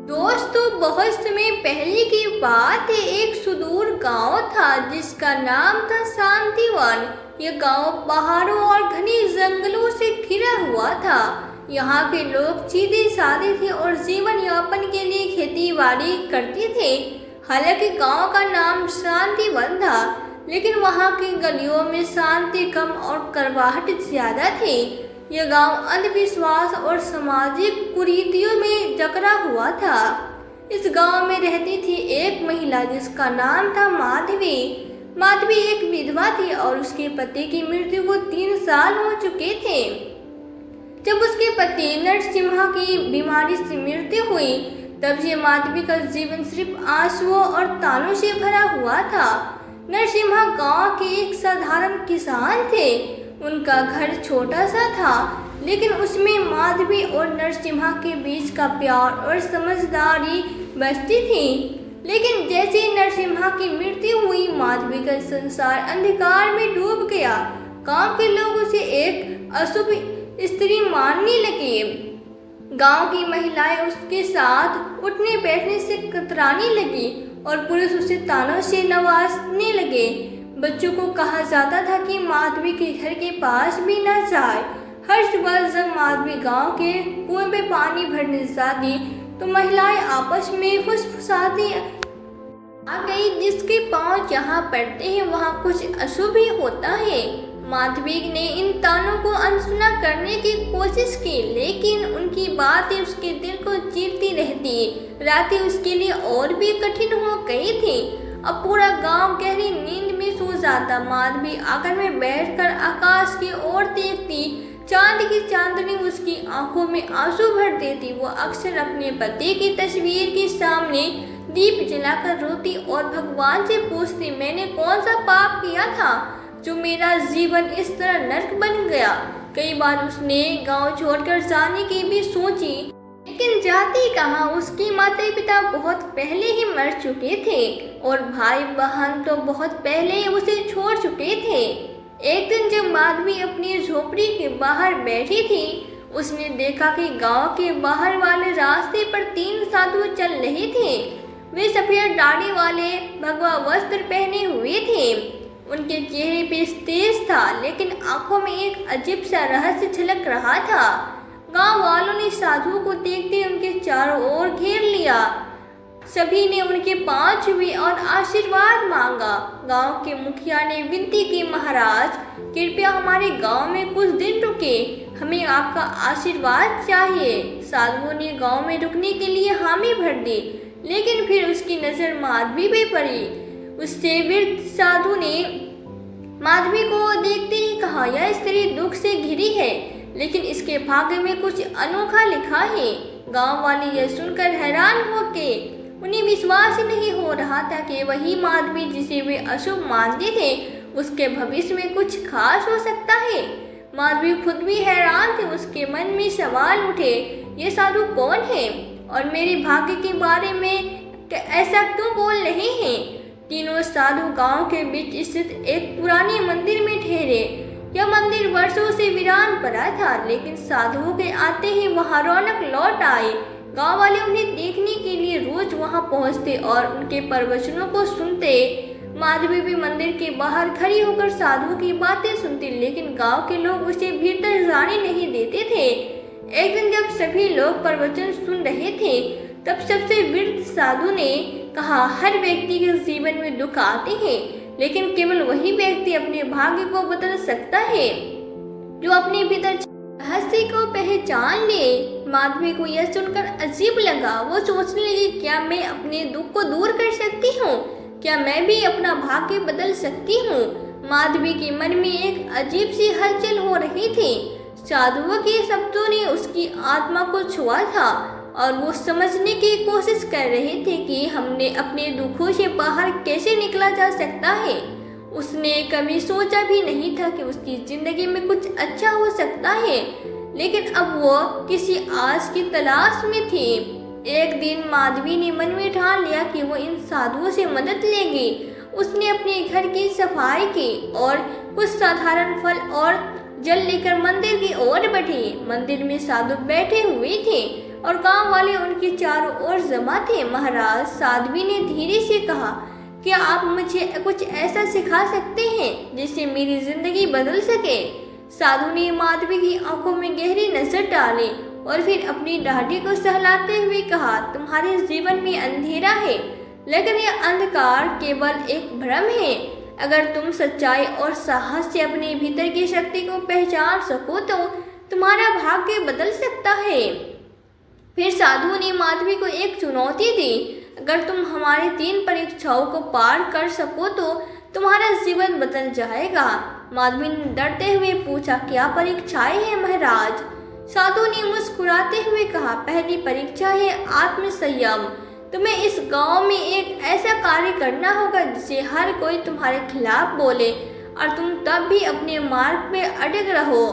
दोस्तों, बहुत समय पहले की बात है। एक सुदूर गांव था जिसका नाम था शांतिवन। यह गांव पहाड़ों और घने जंगलों से घिरा हुआ था। यहाँ के लोग सीधे साधे थे और जीवन यापन के लिए खेती बाड़ी करते थे। हालांकि गांव का नाम शांतिवन था, लेकिन वहाँ की गलियों में शांति कम और कड़वाहट ज्यादा थी। यह गांव अंधविश्वास और सामाजिक कुरीतियों में जकड़ा हुआ था। इस गांव में रहती थी एक महिला जिसका नाम था माधवी। माधवी एक विधवा थी और उसके पति की मृत्यु को 3 साल हो चुके थे। जब उसके पति नरसिम्हा की बीमारी से मृत्यु हुई, तब से माधवी का जीवन सिर्फ आंसुओं और तानों से भरा हुआ था। नरसिम्हा गांव के एक साधारण किसान थे। उनका घर छोटा सा था, लेकिन उसमें माधवी और नरसिम्हा के बीच का प्यार और समझदारी बसती थी। लेकिन जैसे ही नरसिम्हा की मृत्यु हुई, माधवी का संसार अंधकार में डूब गया। गांव के लोग उसे एक अशुभ स्त्री मानने लगे। गांव की महिलाएं उसके साथ उठने बैठने से कतराने लगी और पुरुष उसे तानों से नवाजने लगे। बच्चों को कहा जाता था कि माधवी के घर के पास भी न जाए। हर सुबह जब माधवी गांव के कुएं में पानी भरने जाती, तो महिलाएं आपस में फुसफुसाती आ गई, जिसके पांव जहां पड़ते हैं वहां कुछ अशुभ ही होता है। माधवी ने इन तानों को अनसुना करने की कोशिश की, लेकिन उनकी बातें उसके दिल को चीरती रहती। रातें उसके लिए और भी कठिन हो गई थी। अब पूरा गांव गहरी नींद में सो जाता। माधवी आंगन में बैठकर आकाश की ओर देखती। चांद की चांदनी उसकी आंखों में आंसू भर देती। वो अक्सर अपने पति की तस्वीर के सामने दीप जलाकर रोती और भगवान से पूछती, मैंने कौन सा पाप किया था जो मेरा जीवन इस तरह नर्क बन गया। कई बार उसने गांव छोड़कर जाने की भी सोची, लेकिन जाती कहाँ। उसके माता पिता बहुत पहले ही मर चुके थे और भाई बहन तो बहुत पहले ही उसे छोड़ चुके थे। एक दिन जब माधवी अपनी झोपड़ी के बाहर बैठी थी, उसने देखा कि गांव के बाहर वाले रास्ते पर 3 साधु चल रहे थे। वे सफेद दाढ़ी वाले भगवा वस्त्र पहने हुए थे। उनके चेहरे पे तेज था, लेकिन आंखों में एक अजीब सा रहस्य झलक रहा था। गांव वालों ने साधुओं को देखते उनके चारों ओर घेर लिया। सभी ने उनके पांव छुए और आशीर्वाद मांगा। गांव के मुखिया ने विनती की, महाराज कृपया हमारे गांव में कुछ दिन रुके, हमें आपका आशीर्वाद चाहिए। साधुओं ने गांव में रुकने के लिए हामी भर दी, लेकिन फिर उसकी नजर माधवी पे पड़ी। उससे वृद्ध साधु ने माधवी को देखते ही कहा, यह स्त्री दुख से घिरी है, लेकिन इसके भाग्य में कुछ अनोखा लिखा है। गांव वाले यह सुनकर हैरान हो गए। उन्हें विश्वास ही नहीं हो रहा था कि वही माधवी जिसे वे अशुभ मानते थे, उसके भविष्य में कुछ खास हो सकता है। माधवी खुद भी हैरान थी। उसके मन में सवाल उठे, ये साधु कौन है और मेरे भाग्य के बारे में ऐसा क्यों बोल रहे हैं। तीनों साधु गांव के बीच स्थित एक पुराने मंदिर में ठहरे। यह मंदिर वर्षों से वीरान पड़ा था, लेकिन साधुओं के आते ही वहां रौनक लौट आई। गांव वाले उन्हें देखने के लिए रोज वहां पहुंचते और उनके प्रवचनों को सुनते। माधवी भी मंदिर के बाहर खड़ी होकर साधुओं की बातें सुनती, लेकिन गांव के लोग उसे भीतर जाने नहीं देते थे। एक दिन जब सभी लोग प्रवचन सुन रहे थे, तब सबसे वृद्ध साधु ने कहा, हर व्यक्ति के जीवन में दुख आते हैं, लेकिन केवल वही व्यक्ति अपने भाग्य को बदल सकता है जो अपने भीतर रहस्य को पहचान ले। माधवी को यह सुनकर अजीब लगा। वो सोचने लगी, क्या मैं अपने दुख को दूर कर सकती हूँ? क्या मैं भी अपना भाग्य बदल सकती हूँ? माधवी के मन में एक अजीब सी हलचल हो रही थी। साधुओं के शब्दों ने उसकी आत्मा को छुआ था और वो समझने की कोशिश कर रहे थे कि हमने अपने दुखों से बाहर कैसे निकला जा सकता है। उसने कभी सोचा भी नहीं था कि उसकी जिंदगी में कुछ अच्छा हो सकता है, लेकिन अब वो किसी आस की तलाश में थी। एक दिन माधवी ने मन में ठान लिया कि वो इन साधुओं से मदद लेगी। उसने अपने घर की सफाई की और कुछ साधारण फल और जल लेकर मंदिर की ओर बढ़ी। मंदिर में साधु बैठे हुए थे। और गांव वाले उनके चारों ओर जमा थे। महाराज, साध्वी ने धीरे से कहा, क्या आप मुझे कुछ ऐसा सिखा सकते हैं जिससे मेरी जिंदगी बदल सके? साधु ने माधवी की आंखों में गहरी नजर डाली और फिर अपनी दाढ़ी को सहलाते हुए कहा, तुम्हारे जीवन में अंधेरा है, लेकिन यह अंधकार केवल एक भ्रम है। अगर तुम सच्चाई और साहस से अपने भीतर की शक्ति को पहचान सको तो तुम्हारा भाग्य बदल सकता है। फिर साधु ने माधवी को एक चुनौती दी, अगर तुम हमारी 3 परीक्षाओं को पार कर सको तो तुम्हारा जीवन बदल जाएगा। माधवी ने डरते हुए पूछा, क्या परीक्षाएं हैं महाराज? साधु ने मुस्कुराते हुए कहा, पहली परीक्षा है आत्मसंयम। तुम्हें इस गांव में एक ऐसा कार्य करना होगा जिससे हर कोई तुम्हारे खिलाफ बोले और तुम तब भी अपने मार्ग में अड़ग रहो।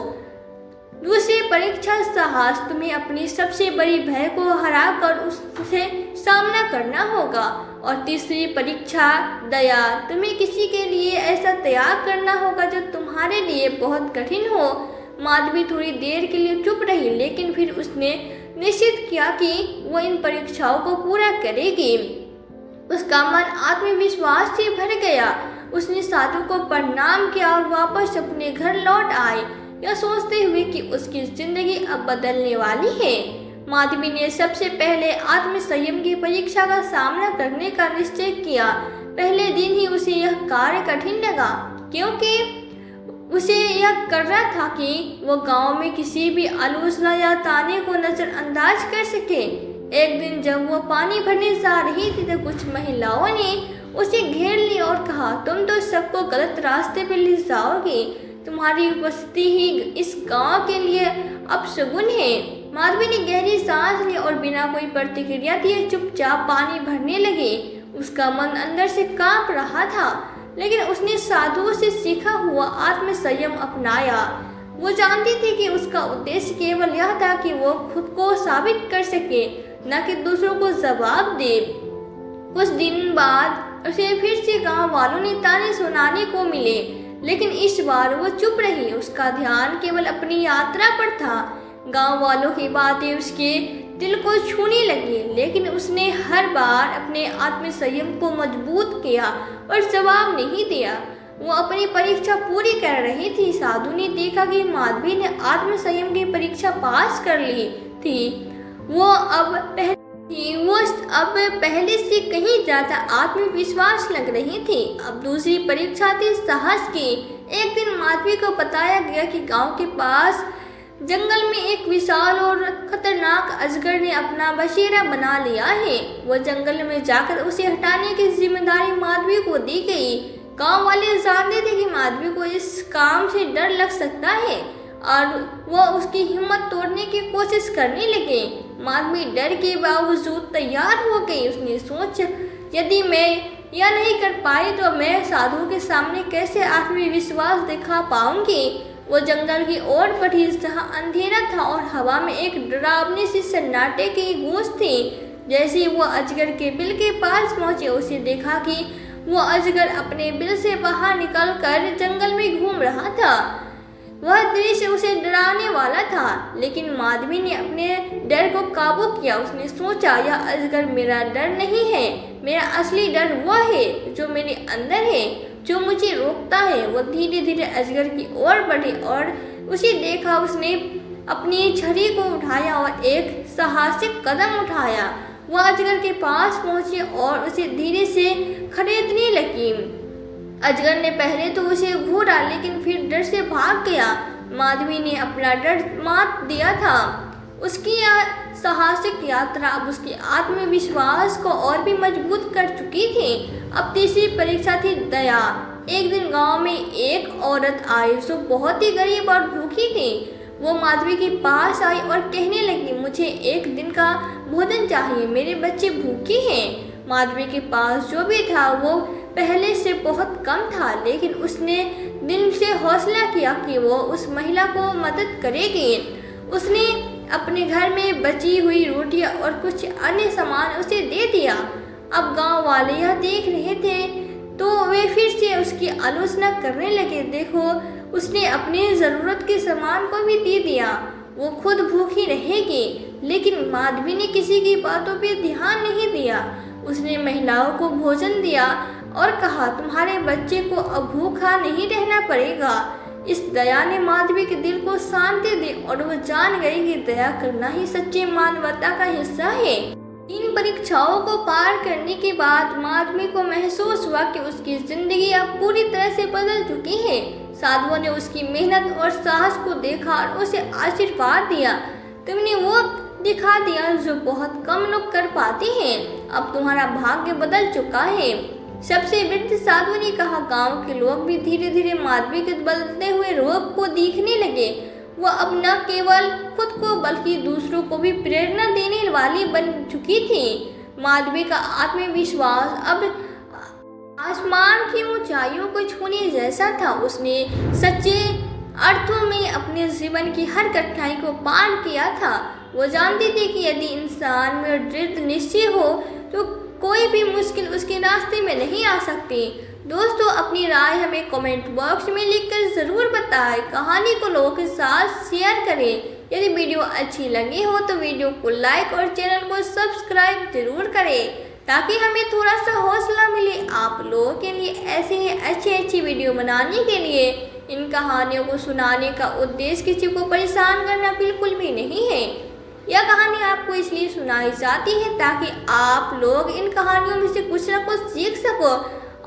दूसरी परीक्षा साहस, तुम्हें अपनी सबसे बड़ी भय को हराकर उससे सामना करना होगा। और तीसरी परीक्षा दया, तुम्हें किसी के लिए ऐसा त्याग करना होगा जो तुम्हारे लिए बहुत कठिन हो। माधवी थोड़ी देर के लिए चुप रही, लेकिन फिर उसने निश्चित किया कि वो इन परीक्षाओं को पूरा करेगी। उसका मन आत्मविश्वास से भर गया। उसने साधु को प्रणाम किया और वापस अपने घर लौट आई, यह सोचते हुए कि उसकी जिंदगी अब बदलने वाली है। माधवी ने सबसे पहले आत्मसंयम की परीक्षा का सामना करने का निश्चय किया। पहले दिन ही उसे यह कार्य कठिन लगा, क्योंकि उसे यह करना था कि वो गांव में किसी भी आलोचना या ताने को नजरअंदाज कर सके। एक दिन जब वो पानी भरने जा रही थी तो कुछ महिलाओं ने उसे घेर लिया और कहा, तुम तो सबको गलत रास्ते पर ले जाओगी, तुम्हारी उपस्थिति ही इस गांव के लिए अपशगुन है। माधवी ने गहरी सांस ली और बिना कोई प्रतिक्रिया दिए चुपचाप पानी भरने लगी। उसका मन अंदर से कांप रहा था, लेकिन उसने साधुओं से सीखा हुआ आत्मसंयम अपनाया। वो जानती थी कि उसका उद्देश्य केवल यह था कि वो खुद को साबित कर सके, न कि दूसरों को जवाब दे। कुछ दिन बाद उसे फिर से गांव वालों ने ताने सुनाने को मिले, लेकिन इस बार वो चुप रही। उसका ध्यान केवल अपनी यात्रा पर था। गांव वालों की बातें उसके दिल को छूने लगी, लेकिन उसने हर बार अपने आत्मसंयम को मजबूत किया और जवाब नहीं दिया। वो अपनी परीक्षा पूरी कर रही थी। साधु ने देखा कि माधवी ने आत्मसंयम की परीक्षा पास कर ली थी। वो अब पहले से कहीं ज्यादा आत्मविश्वास लग रही थी। अब दूसरी परीक्षा थी साहस की। एक दिन माधवी को बताया गया कि गांव के पास जंगल में एक विशाल और खतरनाक अजगर ने अपना बसेरा बना लिया है। वो जंगल में जाकर उसे हटाने की जिम्मेदारी माधवी को दी गई। गांव वाले जानते थे कि माधवी को इस काम से डर लग सकता है और वो उसकी हिम्मत तोड़ने की कोशिश करने लगे। माधवी डर के बावजूद तैयार हो गई। उसने सोचा, यदि मैं यह नहीं कर पाई तो मैं साधु के सामने कैसे आत्मविश्वास दिखा पाऊंगी। वो जंगल की ओर बढ़ी, जहाँ अंधेरा था और हवा में एक डरावनी सी सन्नाटे की गूंज थी। जैसे ही वो अजगर के बिल के पास पहुंचे, उसे देखा कि वो अजगर अपने बिल से बाहर निकलकर जंगल में घूम रहा था। वह दृश्य उसे डराने वाला था, लेकिन माधवी ने अपने डर को काबू किया। उसने सोचा, यह अजगर मेरा डर नहीं है, मेरा असली डर वह है जो मेरे अंदर है, जो मुझे रोकता है। वो धीरे धीरे अजगर की ओर बढ़ी और उसे देखा। उसने अपनी छड़ी को उठाया और एक साहसिक कदम उठाया। वह अजगर के पास पहुंची और उसे धीरे से खरीदने लगी। अजगर ने पहले तो उसे घूरा, लेकिन फिर डर से भाग गया। माधवी ने अपना डर मात दिया था। उसकी यह साहसिक यात्रा अब उसके आत्मविश्वास को और भी मजबूत कर चुकी थी। अब तीसरी परीक्षा थी दया। एक दिन गांव में एक औरत आई जो बहुत ही गरीब और भूखी थी। वो माधवी के पास आई और कहने लगी, मुझे एक दिन का भोजन चाहिए, मेरे बच्चे भूखे हैं। माधवी के पास जो भी था वो पहले से बहुत कम था, लेकिन उसने दिल से हौसला किया कि वो उस महिला को मदद करेगी। उसने अपने घर में बची हुई रोटियां और कुछ अन्य सामान उसे दे दिया। अब गांव वाले यह देख रहे थे तो वे फिर से उसकी आलोचना करने लगे। देखो, उसने अपनी ज़रूरत के सामान को भी दे दिया, वो खुद भूखी रहेगी। लेकिन माधवी ने किसी की बातों पर ध्यान नहीं दिया। उसने महिलाओं को भोजन दिया और कहा, तुम्हारे बच्चे को अब भूखा नहीं रहना पड़ेगा। इस दया ने माधवी के दिल को शांति दी और वह जान गई कि दया करना ही सच्ची मानवता का हिस्सा है। इन परीक्षाओं को पार करने के बाद माधवी को महसूस हुआ कि उसकी जिंदगी अब पूरी तरह से बदल चुकी है। साधुओं ने उसकी मेहनत और साहस को देखा और उसे आशीर्वाद दिया। तुमने वो दिखा दिया जो बहुत कम लोग कर पाते हैं। अब तुम्हारा भाग्य बदल चुका है। सबसे वृद्ध साधु ने कहा। गांव के लोग भी धीरे धीरे माधवी के बदलते हुए रूप को देखने लगे। वह अब न केवल खुद को बल्कि दूसरों को भी प्रेरणा देने वाली बन चुकी थी। माधवी का आत्मविश्वास अब आसमान की ऊंचाइयों को छूने जैसा था। उसने सच्चे अर्थों में अपने जीवन की हर कठिनाई को पार किया था। वो जानती थी कि यदि इंसान में दृढ़ निश्चय हो तो कोई भी मुश्किल उसके रास्ते में नहीं आ सकती। दोस्तों, अपनी राय हमें कमेंट बॉक्स में लिखकर ज़रूर बताएं। कहानी को लोगों के साथ शेयर करें। यदि वीडियो अच्छी लगी हो तो वीडियो को लाइक और चैनल को सब्सक्राइब जरूर करें ताकि हमें थोड़ा सा हौसला मिले आप लोगों के लिए ऐसे ही अच्छी वीडियो बनाने के लिए। इन कहानियों को सुनाने का उद्देश्य किसी को परेशान करना बिल्कुल भी नहीं है। यह कहानी आपको इसलिए सुनाई जाती है ताकि आप लोग इन कहानियों में से कुछ न कुछ सीख सको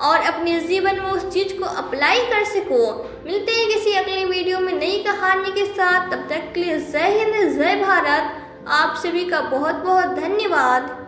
और अपने जीवन में उस चीज़ को अप्लाई कर सको। मिलते हैं किसी अगली वीडियो में नई कहानी के साथ। तब तक के लिए जय हिंद, जय भारत। आप सभी का बहुत बहुत धन्यवाद।